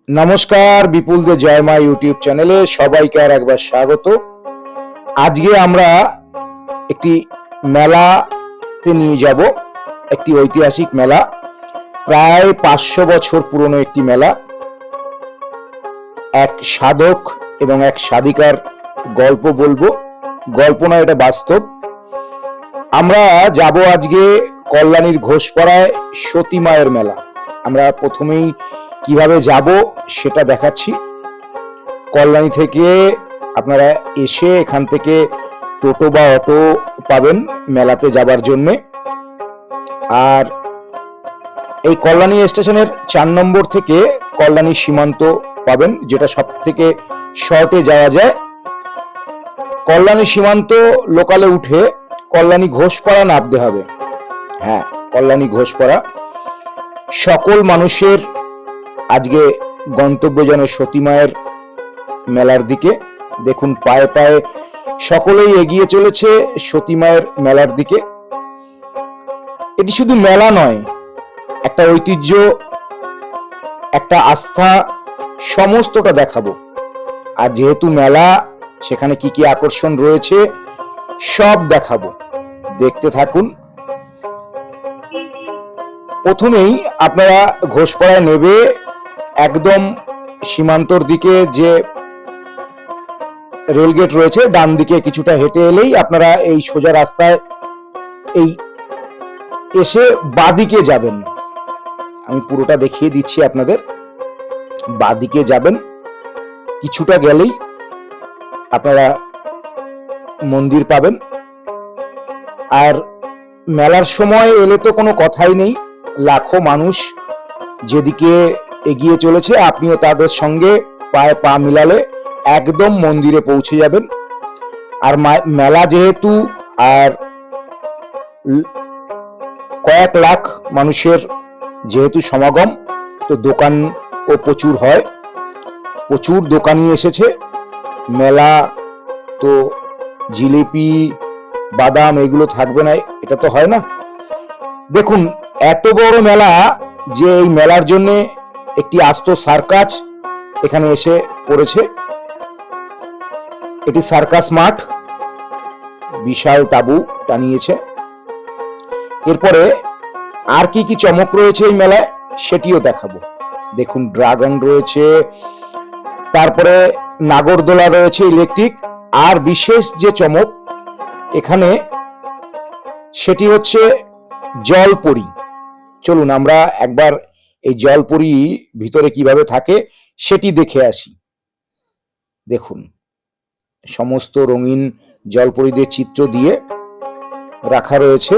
নমস্কার, বিপুল দে জয় মা ইউটিউব চ্যানেলে সবাইকে আর একবার স্বাগত। আজকে আমরা একটি মেলাতে নিয়ে যাব, একটি ঐতিহাসিক মেলা, প্রায় 500 বছর পুরনো একটি মেলা। এক সাধক এবং এক সাধিকার গল্প বলবো, গল্প না, এটা বাস্তব। আমরা যাব আজকে কল্যাণীর ঘোষপাড়ায় সতী মায়ের মেলা। আমরা প্রথমেই কিভাবে যাব সেটা দেখাচ্ছি। কল্যাণী থেকে আপনারা এসে এখান থেকে টোটো বা অটো পাবেন মেলাতে যাবার জন্যে। আর এই কল্যাণী স্টেশনের 4 নম্বর থেকে কল্যাণী সীমান্ত পাবেন, যেটা সব থেকে শর্টে যাওয়া যায়। কল্যাণী সীমান্ত লোকালে উঠে কল্যাণী ঘোষপাড়া নামতে হবে। হ্যাঁ, কল্যাণী ঘোষপাড়া। সকল মানুষের আজকে গন্তব্য যেন সতী মায়ের মেলার দিকে। দেখুন, পায়ে পায়ে সকলেই এগিয়ে চলেছে সতী মায়ের মেলার দিকে। এটি শুধু মেলা নয়, একটা ঐতিহ্য, একটা আস্থা, সমস্তটা দেখাবো। আর যেহেতু মেলা, সেখানে কি কি আকর্ষণ রয়েছে সব দেখাবো, দেখতে থাকুন। প্রথমেই আপনারা ঘোষপাড়ায় নেবে একদম সীমান্তর দিকে যে রেলগেট রয়েছে, ডান দিকে কিছুটা হেঁটে এলেই আপনারা এই সোজা রাস্তায় এই এসে বাদিকে যাবেন। আমি পুরোটা দেখিয়ে দিচ্ছি আপনাদের। বাদিকে যাবেন, কিছুটা গেলেই আপনারা মন্দির পাবেন। আর মেলার সময় এলে তো কোনো কথাই নেই, লাখো মানুষ যেদিকে এগিয়ে চলেছে, আপনিও তাদের সঙ্গে পায়ে পা মিলালে একদম মন্দিরে পৌঁছে যাবেন। আর মেলা যেহেতু, আর কয়েক লাখ মানুষের যেহেতু সমাগম, তো দোকানও প্রচুর হয়, প্রচুর দোকানি এসেছে। মেলা তো জিলিপি, বাদাম এগুলো থাকবে না, এটা তো হয় না। দেখুন, এত বড় মেলা যে এই মেলার জন্য একটি আস্ত সার্কাস এখানে এসে পড়েছে। এটি সার্কাস মাঠ, বিশাল তাবু টানিয়েছে। এরপরে আর কি কি চমক রয়েছে এই মেলায় সেটিও দেখাবো। দেখুন, ড্রাগন রয়েছে, তারপরে নাগরদোলা রয়েছে ইলেকট্রিক। আর বিশেষ যে চমক এখানে, সেটি হচ্ছে জলপরী। চলুন আমরা একবার এই জলপরী ভিতরে কিভাবে থাকে সেটি দেখে আসি। দেখুন, সমস্ত রঙিন জলপরীদের চিত্র দিয়ে রাখা রয়েছে।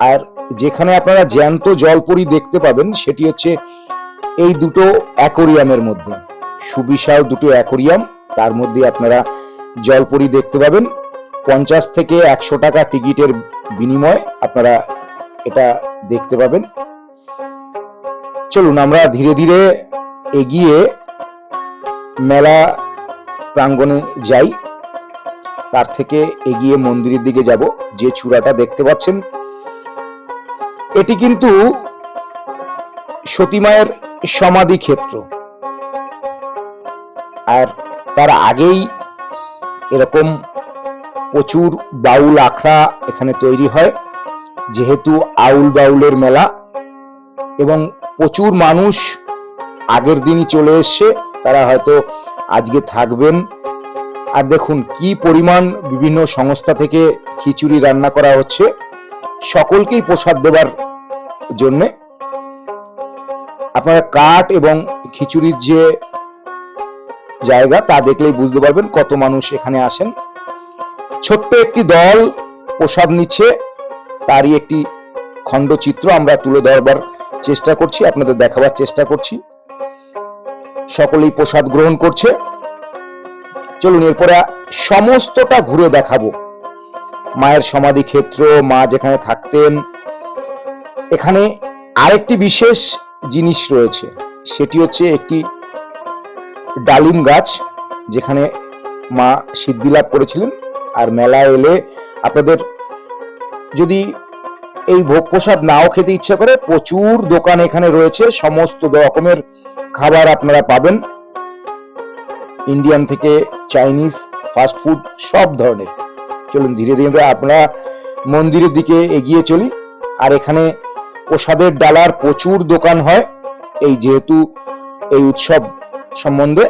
আর যেখানে আপনারা জ্যান্ত জলপরী দেখতে পাবেন সেটি হচ্ছে এই দুটো অ্যাকোরিয়ামের মধ্যে। সুবিশাল দুটো অ্যাকোরিয়াম, তার মধ্যে আপনারা জলপরী দেখতে পাবেন। 50 থেকে 100 টাকা টিকিটের বিনিময়ে আপনারা এটা দেখতে পাবেন। চলুন আমরা ধীরে ধীরে এগিয়ে মেলা প্রাঙ্গণে যাই। তার থেকে এগিয়ে মন্দিরের দিকে যাব। যে চূড়াটা দেখতে পাচ্ছেন, এটি কিন্তু সতী মায়ের সমাধি ক্ষেত্র। আর তার আগেই এরকম প্রচুর বাউল আখড়া এখানে তৈরি হয়, যেহেতু আউল বাউলের মেলা, এবং প্রচুর মানুষ আগের দিনই চলে এসছে, তারা হয়তো আজকে থাকবেন। আর দেখুন কি পরিমাণ বিভিন্ন সংস্থা থেকে খিচুড়ি রান্না করা হচ্ছে, সকলকেই প্রসাদ দেবার জন্যে। আপনারা কাঠ এবং খিচুড়ির যে জায়গা তা দেখলেই বুঝতে পারবেন কত মানুষ এখানে আসেন। ছোট্ট একটি দল প্রসাদ নিচ্ছে, তারই একটি খণ্ডচিত্র আমরা তুলে ধরবার চেষ্টা করছি, আপনাদের দেখাবার চেষ্টা করছি। সকলেই প্রসাদ গ্রহণ করছে। চলুন এরপরে সমস্তটা ঘুরে দেখাবো। মায়ের সমাধি ক্ষেত্র, মা যেখানে থাকতেন। এখানে আরেকটি বিশেষ জিনিস রয়েছে, সেটি হচ্ছে একটি ডালিম গাছ, যেখানে মা সিদ্ধি লাভ করেছিলেন। আর মেলা এলে আপনাদের যদি এই ভোগ প্রসাদ নাও খেতে ইচ্ছে করে, প্রচুর দোকান এখানে রয়েছে, সমস্ত রকমের খাবার আপনারা পাবেন, ইন্ডিয়ান থেকে চাইনিজ, ফাস্ট ফুড, সব ধরনের। চলুন ধীরে ধীরে আমরা মন্দিরের দিকে এগিয়ে চলি। আর এখানে প্রসাদের ডালার প্রচুর দোকান হয় এই যেহেতু এই উৎসব সম্বন্ধে।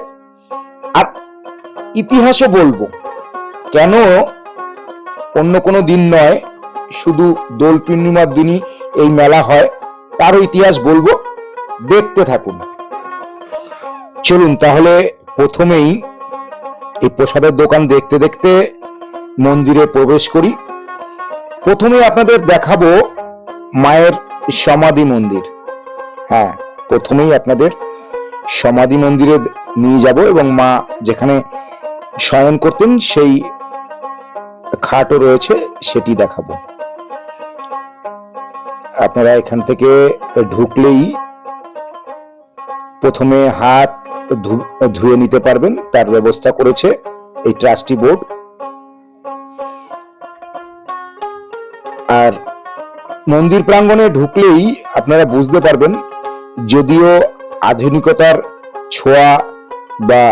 আর ইতিহাসও বলবো, কেন অন্য কোনো দিন নয়, শুধু দোল পূর্ণিমার দিনই এই মেলা হয়, তারও ইতিহাস বলবো, দেখতে থাকুন। চলুন তাহলে প্রথমেই এই প্রসাদের দোকান দেখতে দেখতে মন্দিরে প্রবেশ করি। প্রথমে আপনাদের দেখাবো মায়ের সমাধি মন্দির। হ্যাঁ, প্রথমেই আপনাদের সমাধি মন্দিরে নিয়ে যাব এবং মা যেখানে শয়ন করতেন সেই খাটও রয়েছে, সেটি দেখাবো। আপনারা এখান থেকে ঢুকলেই প্রথমে হাত ধুয়ে নিতে পারবেন, তার ব্যবস্থা করেছে এই ট্রাস্টি বোর্ড। আর মন্দির প্রাঙ্গণে ঢুকলেই আপনারা বুঝতে পারবেন, যদিও আধুনিকতার ছোঁয়া বা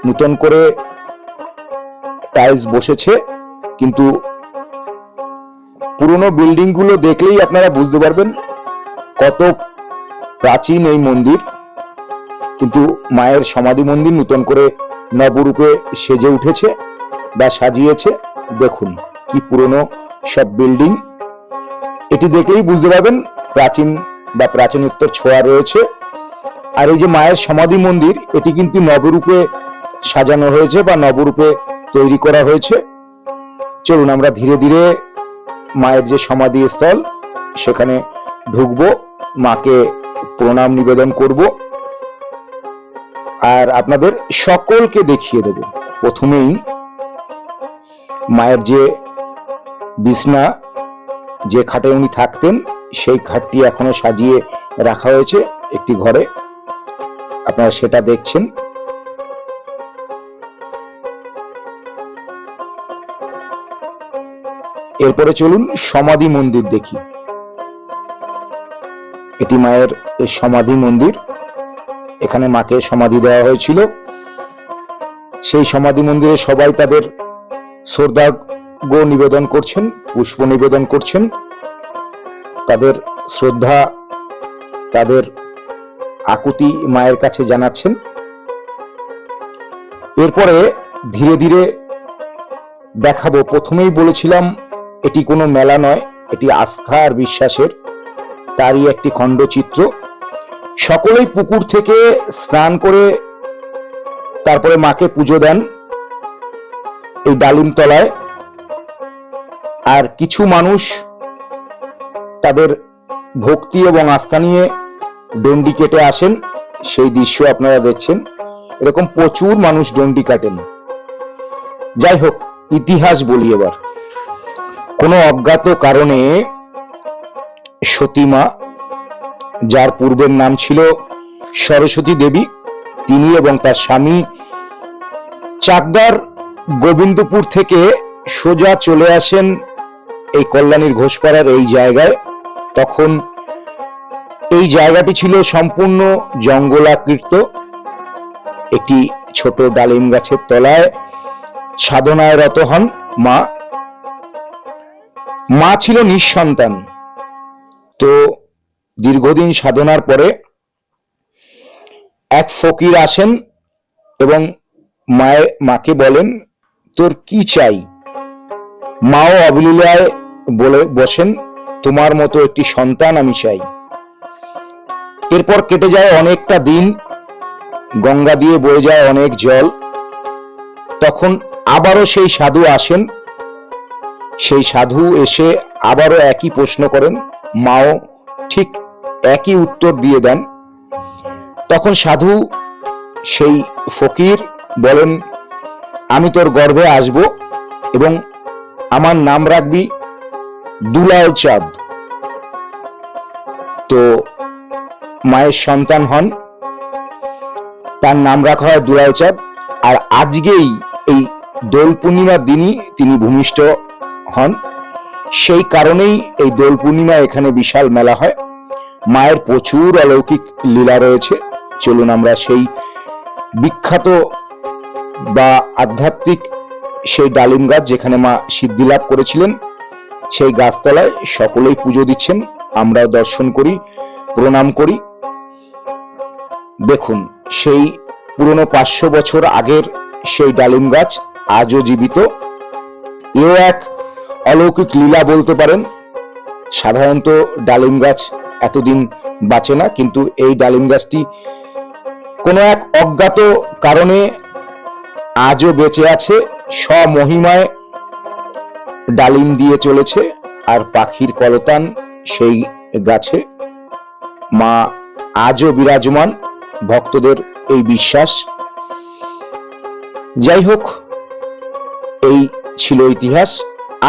নতুন করে টাইলস বসেছে, কিন্তু পুরনো বিল্ডিং গুলো দেখলেই আপনারা বুঝতে পারবেন কত প্রাচীন এই মন্দির। কিন্তু মায়ের সমাধি মন্দির নতুন করে নবরূপে সেজে উঠেছে বা সাজিয়েছে। দেখুন কি পুরনো সব বিল্ডিং, এটি দেখলেই বুঝতে পারবেন প্রাচীন বা প্রাচীনোত্তর ছোঁয়া রয়েছে। আর এই যে মায়ের সমাধি মন্দির, এটি কিন্তু নবরূপে সাজানো হয়েছে বা নবরূপে তৈরি করা হয়েছে। চলুন আমরা ধীরে ধীরে মায়ের যে সমাধি স্থল সেখানে ঢুকবো, মাকে প্রণাম নিবেদন করব আর আপনাদের সকলকে দেখিয়ে দেব। প্রথমেই মায়ের যে বিছনা, যে খাটে উনি থাকতেন, সেই খাটটি এখনো সাজিয়ে রাখা হয়েছে একটি ঘরে, আপনারা সেটা দেখছেন। এরপরে চলুন সমাধি মন্দির দেখি। এটি মায়ের সমাধি মন্দির, এখানে মাকে সমাধি দেওয়া হয়েছিল। সেই সমাধি মন্দিরে সবাই তাদের শ্রদ্ধার্ঘ্য নিবেদন করছেন, পুষ্প নিবেদন করছেন, তাদের শ্রদ্ধা, তাদের আকুতি মায়ের কাছে জানাচ্ছেন। এরপরে ধীরে ধীরে দেখাবো, প্রথমেই বলেছিলাম এটি কোনো মেলা নয়, এটি আস্থা আর বিশ্বাসের, তারই একটি খণ্ডচিত্র। সকলেই পুকুর থেকে স্নান করে তারপরে মাকে পুজো দেন এই ডালিম তলায়। আর কিছু মানুষ তাদের ভক্তি এবং আস্থা নিয়ে ডন্ডি কেটে আসেন, সেই দৃশ্য আপনারা দেখছেন। এরকম প্রচুর মানুষ ডন্ডি কাটেন। যাই হোক, ইতিহাস বলি এবার। কোনো অজ্ঞাত কারণে সতীমা, যার পূর্বের নাম ছিল সরস্বতী দেবী, তিনি এবং তার স্বামী চাকদার গোবিন্দপুর থেকে সোজা চলে আসেন এই কল্যাণীর ঘোষপাড়ার এই জায়গায়। তখন এই জায়গাটি ছিল সম্পূর্ণ জঙ্গলাকৃত। একটি ছোট ডালিম গাছের তলায় সাধনায় রত হন মা। মা ছিল নিঃসন্তান। তো দীর্ঘদিন সাধনার পরে এক ফকির আসেন এবং মাকে বলেন, তোর কি চাই? মাও অবলীলায় বলে বসেন, তোমার মতো একটি সন্তান আমি চাই। এরপর কেটে যায় অনেকটা দিন, গঙ্গা দিয়ে বয়ে যায় অনেক জল। তখন আবারও সেই সাধু আসেন। সেই সাধু এসে আবারও একই প্রশ্ন করেন, মাও ঠিক একই উত্তর দিয়ে দেন। তখন সাধু, সেই ফকির বলেন, আমি তোর গর্ভে আসব এবং আমার নাম রাখবি দুলাল চাঁদ। তো মায়ের সন্তান হন, তার নাম রাখা হয় দুলাল চাঁদ। আর আজকেই এই দোল পূর্ণিমার দিনই তিনি ভূমিষ্ঠ হন। সেই কারণেই এই দোল পূর্ণিমা এখানে বিশাল মেলা হয়। মায়ের প্রচুর অলৌকিক লীলা রয়েছে, চলুন আমরা সেই বিখ্যাত বা আধ্যাত্মিক সেই ডালিম গাছ, যেখানে মা সিদ্ধি লাভ করেছিলেন, সেই গাছতলায় সকলেই পুজো দিচ্ছেন, আমরাও দর্শন করি, প্রণাম করি। দেখুন, সেই পুরনো 500 বছর আগের সেই ডালিম গাছ আজও জীবিত। এও এক অলৌকিক লীলা বলতে পারেন। সাধারণত ডালিম গাছ এতদিন বাঁচে না, কিন্তু এই ডালিম গাছটি কোনো এক অজ্ঞাত কারণে আজও বেঁচে আছে, স্বমহিমায় ডালিম দিয়ে চলেছে। আর পাখির কলতান সেই গাছে, মা আজও বিরাজমান, ভক্তদের এই বিশ্বাস। যাই হোক, এই ছিল ইতিহাস।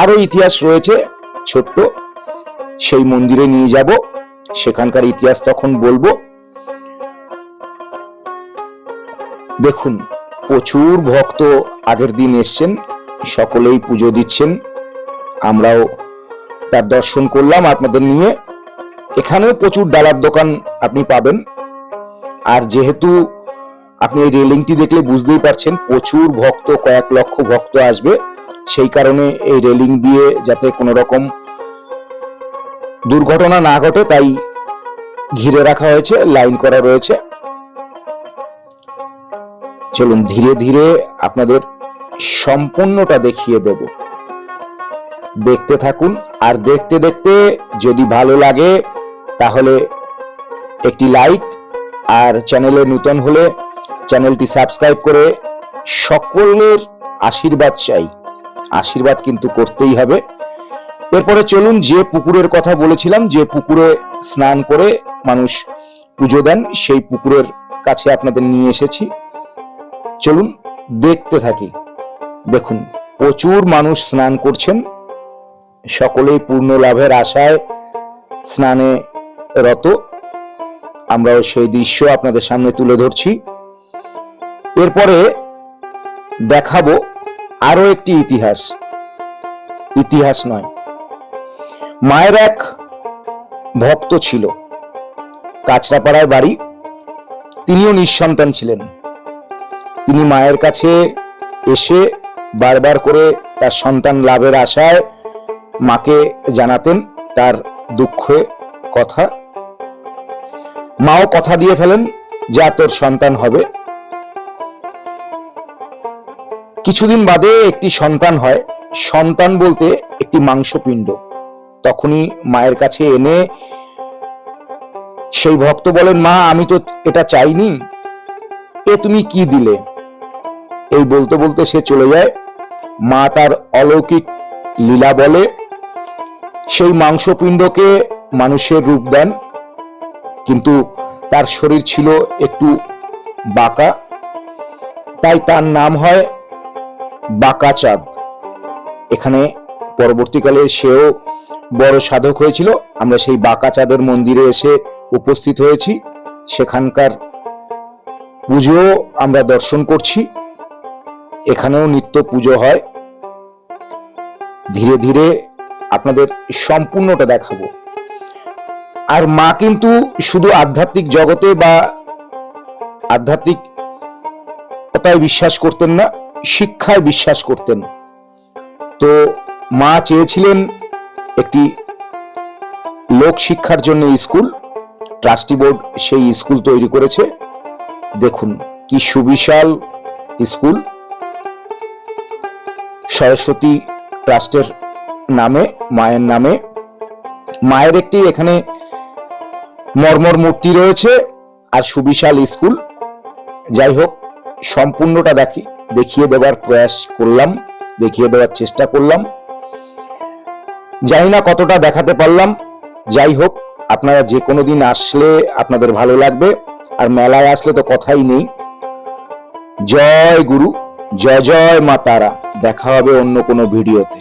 আরো ইতিহাস রয়েছে ছোট্ট, সেই মন্দিরে নিয়ে যাব, সেখানকার ইতিহাস তখন বলবো। দেখুন, প্রচুর ভক্ত আগের দিন এসছেন, সকলেই পুজো দিচ্ছেন, আমরাও তার দর্শন করলাম আপনাদের নিয়ে। এখানেও প্রচুর ডালার দোকান আপনি পাবেন। আর যেহেতু আপনি এই রেলিংটি দেখলে বুঝতেই পারছেন প্রচুর ভক্ত, কয়েক লক্ষ ভক্ত আসবে, সেই কারণে এই রেলিং দিয়ে যাতে কোনো রকম দুর্ঘটনা না ঘটে তাই ঘিরে রাখা হয়েছে, লাইন করা রয়েছে। চলুন ধীরে ধীরে আপনাদের সম্পূর্ণটা দেখিয়ে দেব, দেখতে থাকুন। আর দেখতে দেখতে যদি ভালো লাগে তাহলে একটি লাইক, আর চ্যানেলে নতুন হলে চ্যানেলটি সাবস্ক্রাইব করে সকলের আশীর্বাদ চাই। আশীর্বাদ কিন্তু করতেই হবে। এরপরে চলুন, যে পুকুরের কথা বলেছিলাম, যে পুকুরে স্নান করে মানুষ পুজো দেন, সেই পুকুরের কাছে আপনাদের নিয়ে এসেছি। চলুন দেখতে থাকি। দেখুন, প্রচুর মানুষ স্নান করছেন, সকলেই পূর্ণ লাভের আশায় স্নানে রত। আমরাও সেই দৃশ্য আপনাদের সামনে তুলে ধরছি। এরপরে দেখাবো আরো একটি ইতিহাস। ইতিহাস নয়, মায়ের এক ভক্ত ছিল, কাঁচরাপাড়ায় বাড়ি। তিনিও নিঃসন্তান ছিলেন। তিনি মায়ের কাছে এসে বারবার করে তার সন্তান লাভের আশায় মাকে জানাতেন তার দুঃখে কথা। মাও কথা দিয়ে ফেলেন, যা তোর সন্তান হবে। কিছুদিন বাদে একটি সন্তান হয়। সন্তান বলতে একটি মাংসপিণ্ড। তখনই মায়ের কাছে এনে সেই ভক্ত বলেন, মা আমি তো এটা চাইনি, এ তুমি কি দিলে? এই বলতে বলতে সে চলে যায়। মা তার অলৌকিক লীলা বলে সেই মাংসপিণ্ডকে মানুষের রূপ দেন, কিন্তু তার শরীর ছিল একটু বাঁকা, তাই তার নাম হয় বাঁকা চাঁদ। এখানে পরবর্তীকালে সেও বড় সাধক হয়েছিল। আমরা সেই বাঁকা চাঁদের মন্দিরে এসে উপস্থিত হয়েছি, সেখানকার পুজো আমরা দর্শন করছি। এখানেও নিত্য পুজো হয়। ধীরে ধীরে আপনাদের সম্পূর্ণটা দেখাবো। আর মা কিন্তু শুধু আধ্যাত্মিক জগতে বা আধ্যাত্মিকতায় বিশ্বাস করতেন না, শিক্ষায় বিশ্বাস করতেন। তো মা চেয়েছিলেন একটি লোক শিক্ষার জন্য স্কুল। ট্রাস্টি বোর্ড সেই স্কুল তৈরি করেছে। দেখুন কি সুবিশাল স্কুল, সরস্বতী ট্রাস্টের নামে, মায়ের নামে। মায়ের একটি এখানে মর্মর মূর্তি রয়েছে আর সুবিশাল স্কুল। যাই হোক, সম্পূর্ণটা দেখিয়ে দেওয়ার প্রয়াস করলাম, দেখিয়ে দেওয়ার চেষ্টা করলাম। জানি না কতটা দেখাতে পারলাম। যাই হোক, আপনারা যে কোনো দিন আসলে আপনাদের ভালো লাগবে, আর মেলায় আসলে তো কথাই নেই। জয় গুরু, জয় জয় মা তারা। দেখা হবে অন্য কোনো ভিডিওতে।